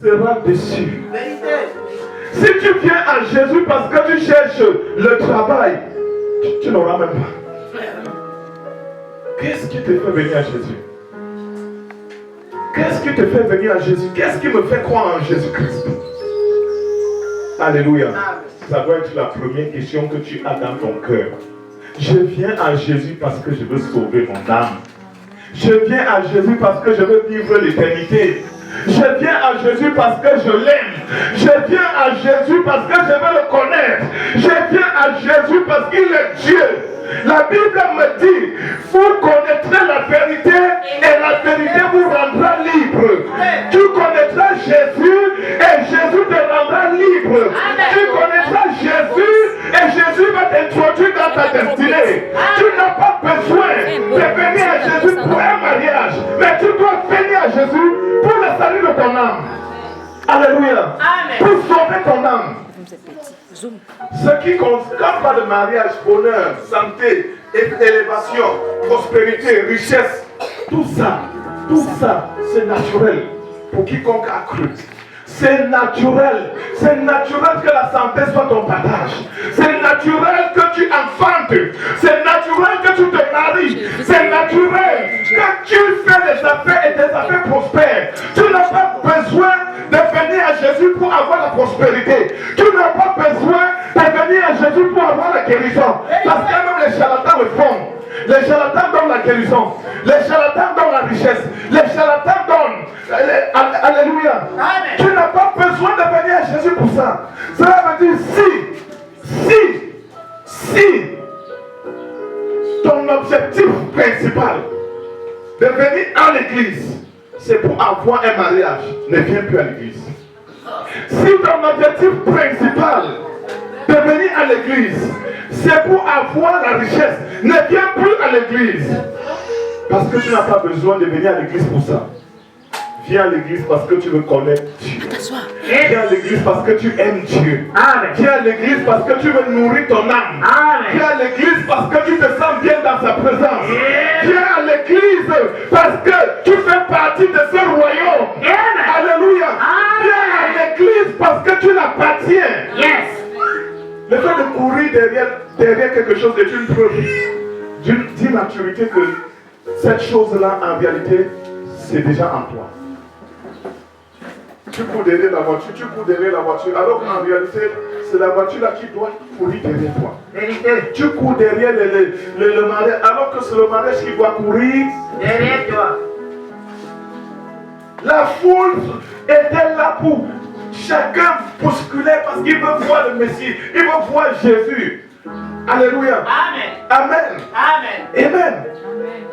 Sera déçu. Si tu viens à Jésus parce que tu cherches le travail, tu n'auras même pas. Qu'est-ce qui te fait venir à Jésus? Qu'est-ce qui te fait venir à Jésus? Qu'est-ce qui me fait croire en Jésus-Christ? Alléluia. Ça doit être la première question que tu as dans ton cœur. Je viens à Jésus parce que je veux sauver mon âme. Je viens à Jésus parce que je veux vivre l'éternité. Je viens à Jésus parce que je l'aime. Je viens à Jésus parce que je veux le connaître. Je viens à Jésus parce qu'il est Dieu. La Bible me dit, vous connaîtrez la vérité et la vérité vous rendra libre. Tu connaîtras Jésus et Jésus te rendra libre. Tu connaîtras Jésus et Jésus va t'introduire dans ta destinée. Tu n'as pas besoin de venir à Jésus pour un mariage, mais tu dois venir à Jésus pour le salut de ton âme. Alléluia. Pour sauver ton âme. Ce qui compte, quand on parle de mariage, bonheur, santé, élévation, prospérité, richesse, tout ça, c'est naturel pour quiconque a cru. C'est naturel que la santé soit ton partage. C'est naturel que tu enfantes. C'est naturel que tu te maries. C'est naturel que tu fais des affaires et des affaires prospères. Tu n'as pas besoin de venir à Jésus pour avoir la prospérité. Tu n'as pas besoin de venir à Jésus pour avoir la guérison. Parce que même les charlatans le font. Les charlatans donnent la guérison. Les charlatans donnent la richesse. Les charlatans donnent. Alléluia. Tu n'as pas besoin de venir à Jésus pour ça. Cela veut dire si ton objectif principal de venir à l'église, c'est pour avoir un mariage, ne viens plus à l'église. Si ton objectif principal de venir à l'église, c'est pour avoir la richesse, ne viens plus à l'église. Parce que tu n'as pas besoin de venir à l'église pour ça. Viens à l'église parce que tu veux connaître Dieu. Viens à l'église parce que tu aimes Dieu. Viens à l'église parce que tu veux nourrir ton âme. Viens à l'église parce que tu te sens bien dans sa présence. Viens à l'église parce que tu fais partie de ce royaume. Alléluia. Viens à l'église parce que tu l'appartiens. Le fait de courir derrière quelque chose est une preuve d'une maturité que cette chose-là, en réalité, c'est déjà en toi. Tu cours derrière la voiture, alors qu'en réalité, c'est la voiture-là qui doit courir derrière toi. Tu cours derrière le mariage, alors que c'est le mariage qui doit courir derrière toi. La foule était là pour chacun bousculer parce qu'il veut voir le Messie, il veut voir Jésus. Alléluia. Amen.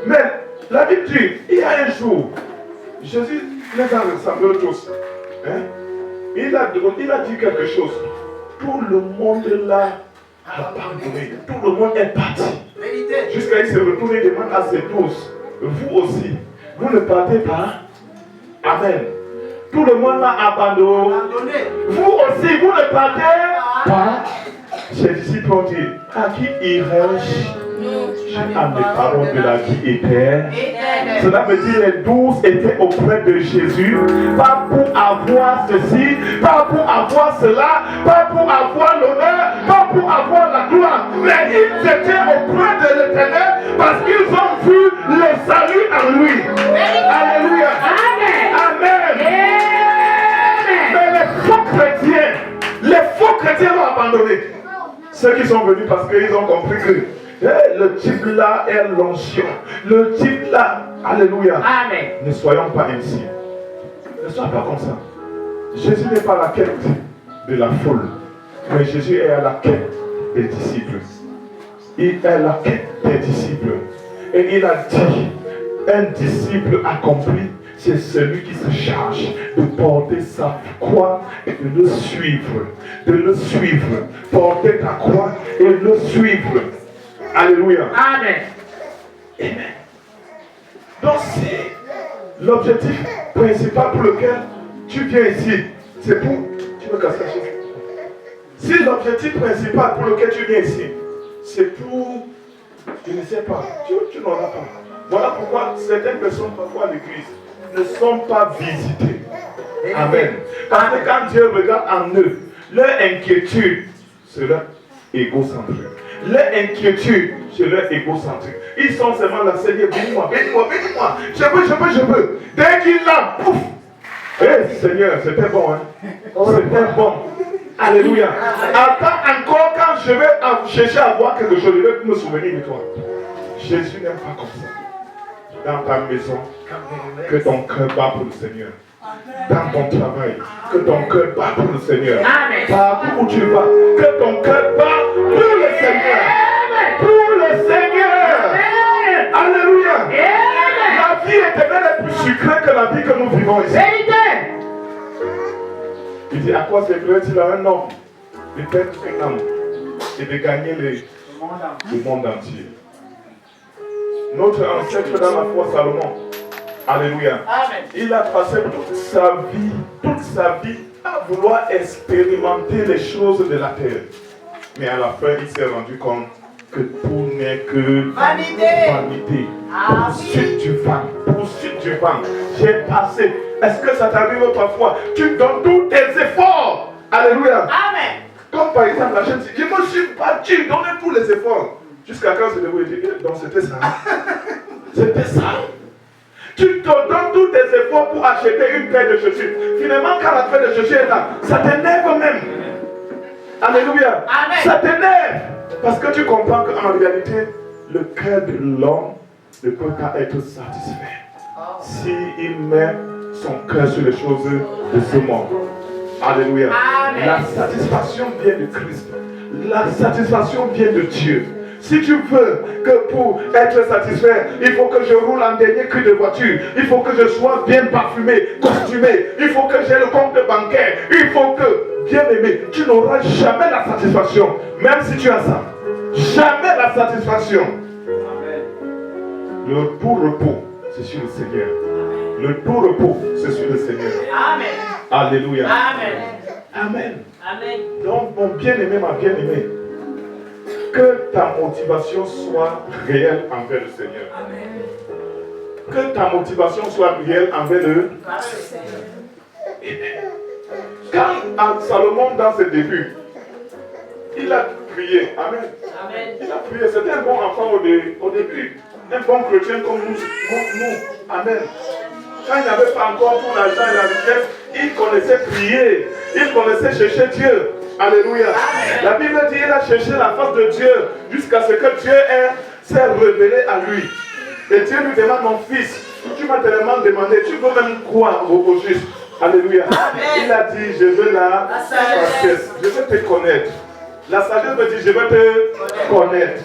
Mais la Bible dit, il y a un jour, Jésus les a rassemblés tous. Il a dit quelque chose. Tout le monde l'a abandonné. Tout le monde est parti. Jusqu'à il se retourne et demande à ses douze. Vous aussi, vous ne partez pas. Amen. Tout le monde l'a abandonné. Vous aussi, vous ne partez pas. Ses disciples ont dit, à qui irai-je? À mes paroles de la vie éternelle. Cela veut dire les 12 étaient auprès de Jésus, pas pour avoir ceci, pas pour avoir cela, pas pour avoir l'honneur, pas pour avoir la gloire, mais ils étaient auprès de l'Éternel parce qu'ils ont vu le salut en lui. Alléluia. Amen. Mais les faux chrétiens l'ont abandonné. Ceux qui sont venus parce qu'ils ont compris que le type là est l'onction. Le type là, alléluia. Amen. Ne soyons pas ainsi. Ne sois pas comme ça. Jésus n'est pas à la quête de la foule, mais Jésus est à la quête des disciples. Il est à la quête des disciples. Et il a dit, un disciple accompli, c'est celui qui se charge de porter sa croix et de le suivre. De le suivre. Porter ta croix et le suivre. Alléluia. Amen. Donc si l'objectif principal pour lequel tu viens ici, c'est pour... Tu veux casser la chaise? Si l'objectif principal pour lequel tu viens ici, c'est pour... Je ne sais pas. Tu n'en as pas. Voilà pourquoi certaines personnes parfois à l'église ne sont pas visitées. Amen. Parce que quand Dieu regarde en eux, leur inquiétude, c'est leur égocentrique. Leur inquiétude, c'est leur égocentrique. Ils sont seulement là, Seigneur, bénis-moi, bénis-moi, bénis-moi. Je veux. Dès qu'il l'a, pouf. Seigneur, c'était bon, hein. C'était bon. Alléluia. Attends encore quand je vais chercher à voir quelque chose, je vais me souvenir de toi. Jésus n'aime pas comme ça. Dans ta maison, que ton cœur bat pour le Seigneur. Dans ton travail, que ton cœur bat pour le Seigneur. Partout où tu vas, que ton cœur bat pour le Seigneur. Pour le Seigneur. Alléluia. La vie éternelle est plus sucrée que la vie que nous vivons ici. Il dit, à quoi servirait-il à un homme de perdre son âme et de gagner le monde entier? Notre ancêtre dans la foi, Salomon, alléluia, il a passé toute sa vie à vouloir expérimenter les choses de la terre. Mais à la fin, il s'est rendu compte que tout n'est que vanité. Poursuite du vent. J'ai passé. Est-ce que ça t'arrive parfois? Tu donnes tous tes efforts. Alléluia. Amen. Comme par exemple, la jeune dit, je me suis battu, donnez tous les efforts. Jusqu'à quand c'est debout et dit, donc c'était ça. C'était ça. Tu te donnes tous tes efforts pour acheter une paire de chaussures. Finalement, quand la paire de chaussures est là, ça t'énerve même. Alléluia. Amen. Ça t'énerve. Parce que tu comprends qu'en réalité, le cœur de l'homme ne peut pas être satisfait s'il met son cœur sur les choses de ce monde. Alléluia. Amen. La satisfaction vient de Christ. La satisfaction vient de Dieu. Si tu veux que pour être satisfait, il faut que je roule en dernier cri de voiture, il faut que je sois bien parfumé, costumé, il faut que j'ai le compte bancaire, il faut que, bien aimé, tu n'auras jamais la satisfaction, même si tu as ça. Jamais la satisfaction. Amen. Le tout repos, c'est sur le Seigneur. Le tout repos, c'est sur le Seigneur. Amen. Alléluia. Amen. Amen. Amen. Donc, mon bien-aimé, ma bien-aimée, que ta motivation soit réelle envers le Seigneur. Amen. Que ta motivation soit réelle envers le Seigneur. Quand Salomon, dans ses débuts, il a prié. Amen. Amen. Il a prié. C'était un bon enfant au début. Un bon chrétien comme nous. Amen. Quand il n'avait pas encore tout l'argent et la richesse, il connaissait prier. Il connaissait chercher Dieu. Alléluia. Amen. La Bible dit qu'il a cherché la face de Dieu jusqu'à ce que Dieu s'est révélé à lui. Et Dieu lui demande, mon fils, tu m'as tellement demandé, tu veux même quoi au juste? Alléluia. Amen. Il a dit, je veux la sagesse. Je veux te connaître. La sagesse me dit, je veux te connaître.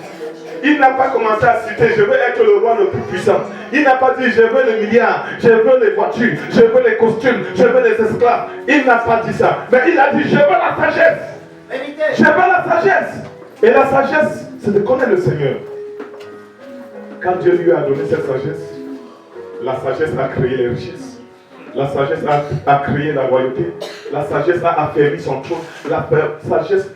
Il n'a pas commencé à citer, je veux être le roi le plus puissant. Il n'a pas dit, je veux les milliards, je veux les voitures, je veux les costumes, je veux les esclaves. Il n'a pas dit ça. Mais il a dit, je veux la sagesse. Je veux la sagesse. Et la sagesse, c'est de connaître le Seigneur. Quand Dieu lui a donné cette sagesse, la sagesse a créé les richesses. La sagesse a créé la royauté. La sagesse a affermi son trône. La sagesse,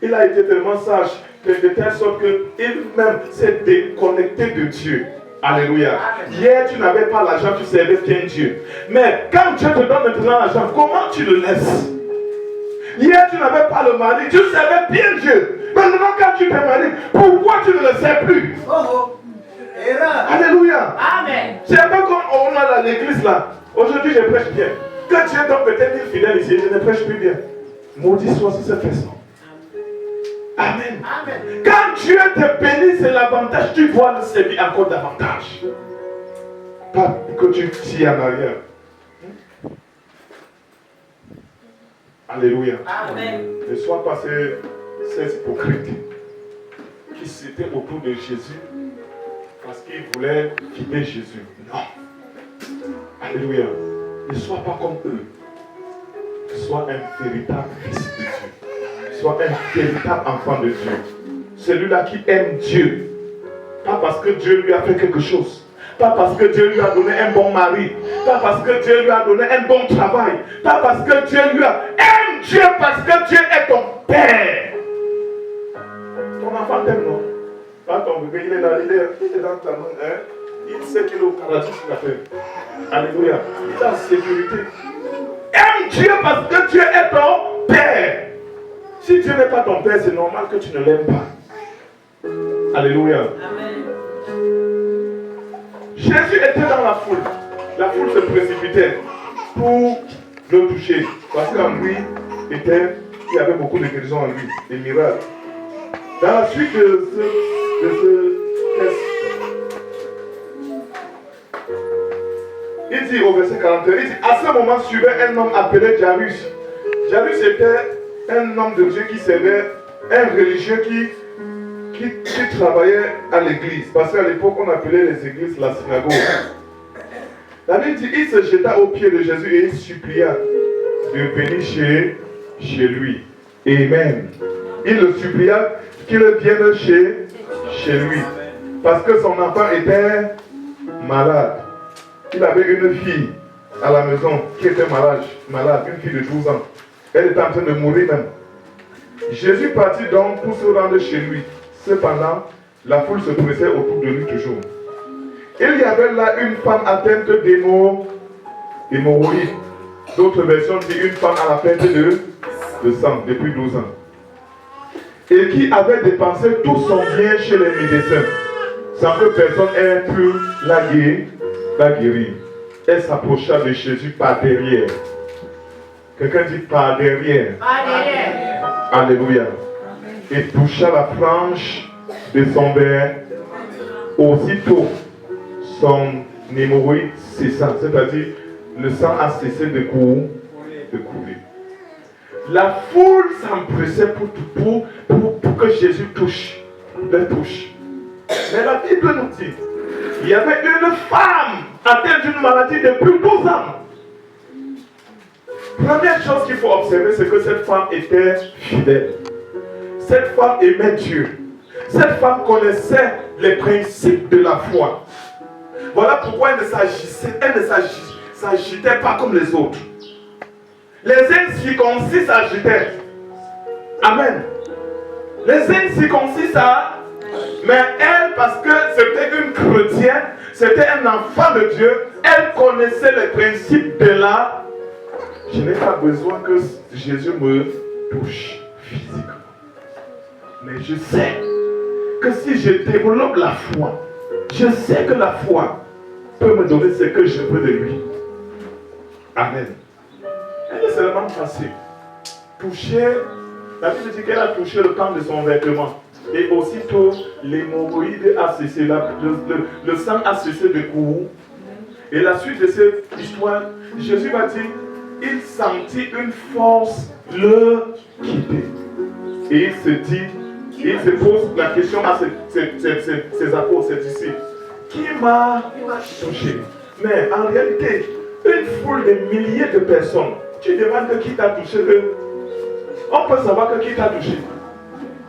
il a été tellement sage de telle sorte qu'il même s'est déconnecté de Dieu. Alléluia. Amen. Hier, tu n'avais pas l'argent, tu servais bien Dieu. Mais quand Dieu te donne maintenant l'argent, comment tu le laisses? Hier, tu n'avais pas le mari, tu servais bien Dieu. Maintenant, quand tu t'es marié, pourquoi tu ne le sers plus? Alléluia. Amen. C'est un peu comme on a l'église là. Aujourd'hui, je prêche bien. Que Dieu donne peut-être une fidèle ici, je ne prêche plus bien. Maudit soit sur cette façon. Amen. Amen. Quand Dieu te bénit, c'est l'avantage, tu dois le servir encore davantage. Pas que tu tires en arrière. Alléluia. Amen. Ne sois pas ces hypocrites qui s'étaient autour de Jésus parce qu'ils voulaient quitter Jésus. Non. Alléluia. Ne sois pas comme eux. Sois un véritable fils de Dieu. Sois un véritable enfant de Dieu. Celui-là qui aime Dieu. Pas parce que Dieu lui a fait quelque chose. Pas parce que Dieu lui a donné un bon mari. Pas parce que Dieu lui a donné un bon travail. Pas parce que Dieu lui a... Aime Dieu parce que Dieu est ton Père. Ton enfant t'aime, non? Pas ton bébé, il est là, il est dans ta main. Il sait qu'il est au paradis sur la terre. Alléluia. Il est en sécurité. Aime Dieu parce que Dieu est ton Père. Si Dieu n'est pas ton Père, c'est normal que tu ne l'aimes pas. Alléluia. Amen. Jésus était dans la foule. La foule se précipitait pour le toucher. Parce qu'en lui, il y avait beaucoup de guérisons en lui, des miracles. Dans la suite de ce test, il dit au verset 41, il dit, à ce moment suivait un homme appelé Jairus. Jairus était un homme de Dieu qui servait, un religieux qui travaillait à l'église. Parce qu'à l'époque, on appelait les églises la synagogue. La Bible dit, il se jeta aux pieds de Jésus et il supplia de venir chez lui. Amen. Il le supplia qu'il vienne chez lui. Parce que son enfant était malade. Il avait une fille à la maison qui était malade, une fille de 12 ans. Elle était en train de mourir même. Jésus partit donc pour se rendre chez lui. Cependant, la foule se pressait autour de lui toujours. Il y avait là une femme atteinte d'hémorroïdes. D'autres versions disent une femme à la perte de sang depuis 12 ans. Et qui avait dépensé tout son bien chez les médecins, sans que personne ait pu la guérir. Elle s'approcha de Jésus par derrière. Quelqu'un dit par derrière. Par derrière. Alléluia. Et toucha la frange de son verre. Aussitôt, son hémorroïde cessa, c'est-à-dire le sang a cessé de couler. La foule s'empressait pour que Jésus le touche. Mais la Bible nous dit, il y avait une femme atteinte d'une maladie depuis 12 ans. Première chose qu'il faut observer, c'est que cette femme était fidèle. Cette femme aimait Dieu. Cette femme connaissait les principes de la foi. Voilà pourquoi elle ne s'agitait pas comme les autres. Les incirconcis s'agitaient. Amen. Les incirconcis ça. Mais elle, parce que c'était une chrétienne, c'était un enfant de Dieu, elle connaissait les principes de la. Je n'ai pas besoin que Jésus me touche physiquement. Mais je sais que si je développe la foi, je sais que la foi peut me donner ce que je veux de lui. Amen. Elle est seulement passée. Toucher, la Bible dit qu'elle a touché le temps de son vêtement. Et aussitôt, l'hémorroïde a cessé, le sang a cessé de courir. Et la suite de cette histoire, Jésus va dire, il sentit une force le quitter. Et il se dit, il se pose la question à ses apôtres, ses disciples. Qui m'a touché? Mais en réalité, une foule de milliers de personnes, tu demandes qui t'a touché. On peut savoir que qui t'a touché.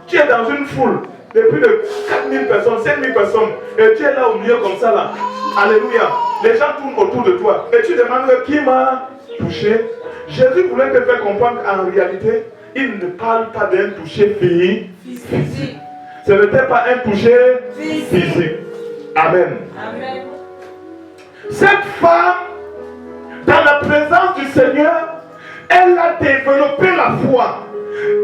Tu es dans une foule de plus de 4000 personnes, 5000 personnes, et tu es là au milieu comme ça là. Alléluia. Les gens tournent autour de toi. Et tu demandes qui m'a touché. Jésus voulait te faire comprendre qu'en réalité, il ne parle pas d'un toucher physique. Ce n'était pas un toucher physique. Amen. Amen. Cette femme, dans la présence du Seigneur, elle a développé la foi.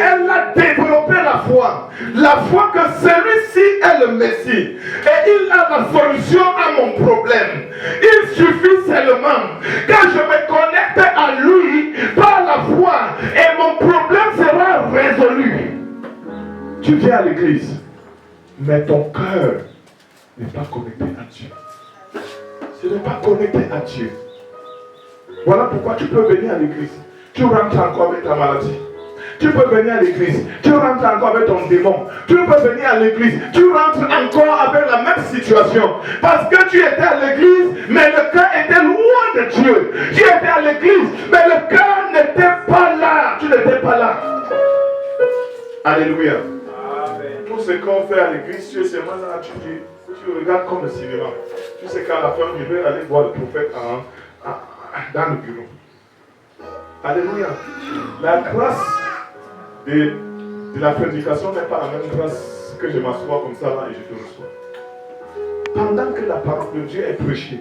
Elle a développé la foi. La foi que celui-ci est le Messie. Et il a la solution à mon problème. Il suffit seulement que je me connecte à lui par la foi. Et mon problème sera résolu. Tu viens à l'église, mais ton cœur n'est pas connecté à Dieu. Tu n'es pas connecté à Dieu. Voilà pourquoi tu peux venir à l'église. Tu rentres encore avec ta maladie. Tu peux venir à l'église, tu rentres encore avec ton démon. Tu peux venir à l'église, tu rentres encore avec la même situation. Parce que tu étais à l'église, mais le cœur était loin de Dieu. Tu étais à l'église, mais le cœur n'était pas là. Tu n'étais pas là. Alléluia. Amen. Tout ce qu'on fait à l'église, tu es seulement là, tu regardes comme le cinéma. Tu sais qu'à la fin, je vais aller voir le prophète dans le bureau. Alléluia. La grâce de la prédication n'est pas la même grâce que je m'assois comme ça là et je te reçois. Pendant que la parole de Dieu est prêchée,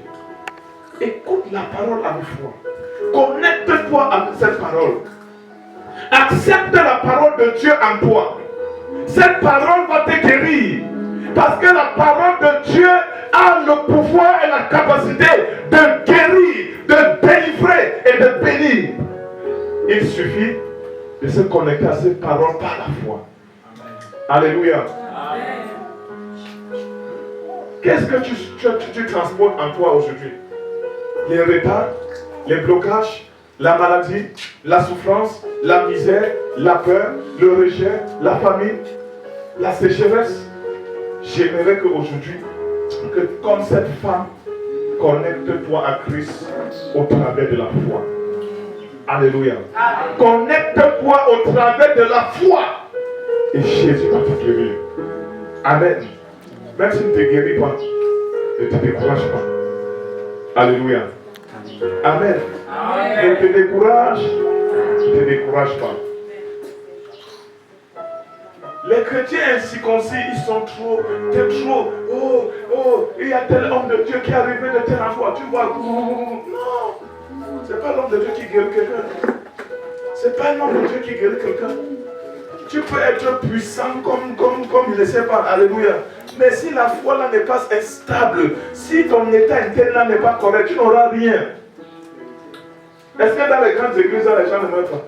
écoute la parole avec foi. Connecte-toi Connecte-toi à cette parole. Accepte la parole de Dieu en toi. Cette parole va te guérir. Parce que la parole de Dieu a le pouvoir et la capacité de guérir, de délivrer et de bénir. Il suffit de se connecter à cette parole par la foi. Alléluia. Qu'est-ce que tu transportes en toi aujourd'hui? Les retards, les blocages, la maladie, la souffrance, la misère, la peur, le rejet, la famine, la sécheresse. J'aimerais qu'aujourd'hui, que comme cette femme, connecte-toi à Christ au travers de la foi. Alléluia. Connecte-toi au travers de la foi. Et Jésus va te guérir. Amen. Même s'il ne te guérit pas, ne te décourage pas. Alléluia. Amen. Ne te décourage, ne te décourage pas. Les chrétiens incirconcis, ils sont trop, il y a tel homme de Dieu qui est arrivé de tel endroit, tu vois, non, c'est pas l'homme de Dieu qui guérit quelqu'un, c'est pas l'homme de Dieu qui guérit quelqu'un. Tu peux être puissant comme il ne sait pas, alléluia, mais si la foi là n'est pas stable, si ton état interne là n'est pas correct, tu n'auras rien. Est-ce que dans les grandes églises, là, les gens ne meurent pas?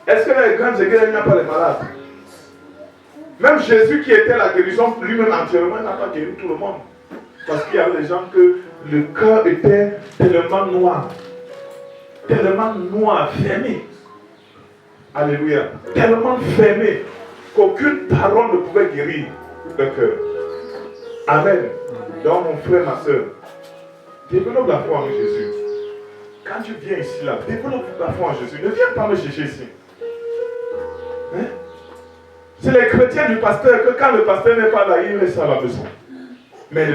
Est-ce que dans les grandes églises, il n'y a pas les malades? Même Jésus qui était la guérison lui-même entièrement n'a pas guéri tout le monde. Parce qu'il y a des gens que le cœur était tellement noir, fermé. Alléluia. Tellement fermé qu'aucune parole ne pouvait guérir le cœur. Amen. Donc mon frère, ma soeur, développe la foi en Jésus. Quand tu viens ici, là, développe la foi en Jésus. Ne viens pas me chercher ici. Hein? C'est les chrétiens du pasteur que quand le pasteur n'est pas là, il reste à la maison. Mais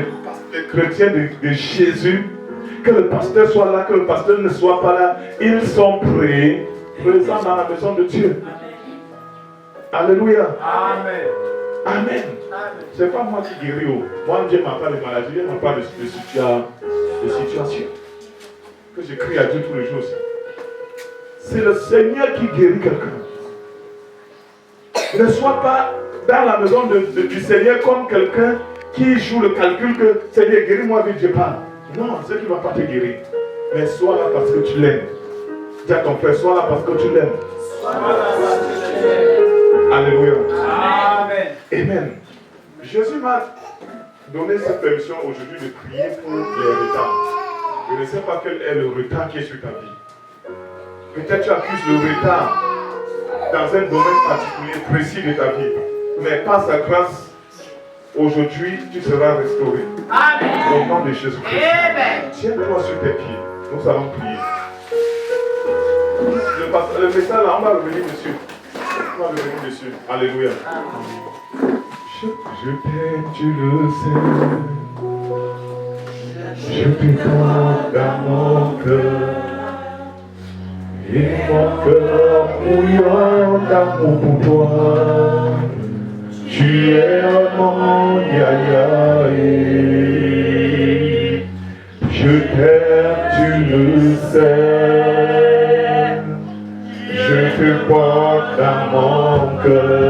les chrétiens de Jésus, que le pasteur soit là, que le pasteur ne soit pas là, ils sont présents dans la maison de Dieu. Alléluia. Amen. Amen. C'est pas moi qui guéris. Moi, Dieu m'a pas de maladie, Dieu m'a pas de situation. Que je crie à Dieu tous les jours. C'est le Seigneur qui guérit quelqu'un. Ne sois pas dans la maison du Seigneur comme quelqu'un qui joue le calcul que Seigneur, guéris-moi vite, je parle. Non, c'est qu'il ne va pas te guérir. Mais sois là parce que tu l'aimes. Dis à ton frère, sois là parce que tu l'aimes. Alléluia. Amen. Amen. Jésus m'a donné cette permission aujourd'hui de prier pour les retards. Je ne sais pas quel est le retard qui est sur ta vie. Peut-être tu accuses le retard dans un domaine particulier, précis de ta vie. Mais par sa grâce, aujourd'hui, tu seras restauré. Amen. Au nom de Jésus-Christ. Tiens-toi sur tes pieds. Nous allons prier. Le message là, on va revenir dessus. On va revenir dessus. Alléluia. Je t'aime, tu le sais. Je te porte dans mon cœur. Et mon cœur bouillant d'amour pour toi. Tu es mon yaya. Je t'aime, tu le sais. Je te porte dans mon cœur.